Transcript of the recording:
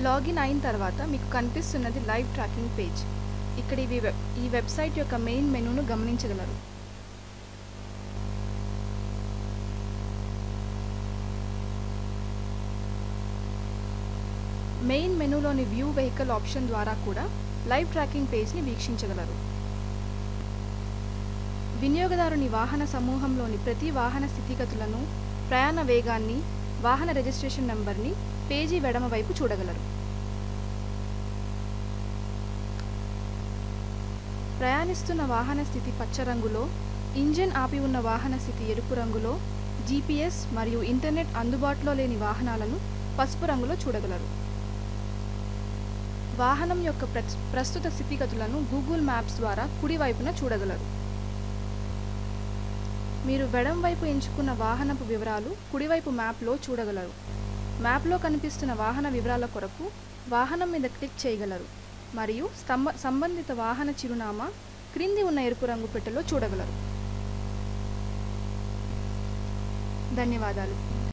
Login అయిన తర్వాత మీకు కనిపిస్తున్నది లైవ్ ట్రాకింగ్ పేజ్. ఇక్కడ ఈ వెబ్సైట్ యొక్క మెయిన్ మెనూను గమనించగలరు. మెయిన్ మెనూలోని వ్యూ వెహికల్ ఆప్షన్ ద్వారా కూడా లైవ్ ట్రాకింగ్ పేజ్ని వీక్షించగలరు. వినియోగదారుని వాహన సమూహంలోని ప్రతి వాహన స్థితిగతులను, ప్రయాణ వేగాన్ని, వాహన రిజిస్ట్రేషన్ నంబర్ని పేజీ ఎడమ వైపు చూడగలరు. ప్రయాణిస్తున్న వాహన స్థితి పచ్చ రంగులో, ఇంజిన్ ఆపి ఉన్న వాహన స్థితి ఎరుపు రంగులో, GPS మరియు ఇంటర్నెట్ అందుబాటులో లేని వాహనాలను పసుపు రంగులో చూడగలరు. వాహనం యొక్క ప్రస్తుత స్థితిగతులను గూగుల్ మ్యాప్స్ ద్వారా కుడివైపున చూడగలరు. మీరు ఎడమ వైపు ఎంచుకున్న వాహనపు వివరాలు కుడివైపు మ్యాప్లో చూడగలరు. మ్యాప్లో కనిపిస్తున్న వాహన వివరాల కొరకు వాహనం మీద క్లిక్ చేయగలరు మరియు సంబంధిత వాహన చిరునామా క్రింది ఉన్న ఎరుపు రంగు పెట్టెలో చూడగలరు. ధన్యవాదాలు.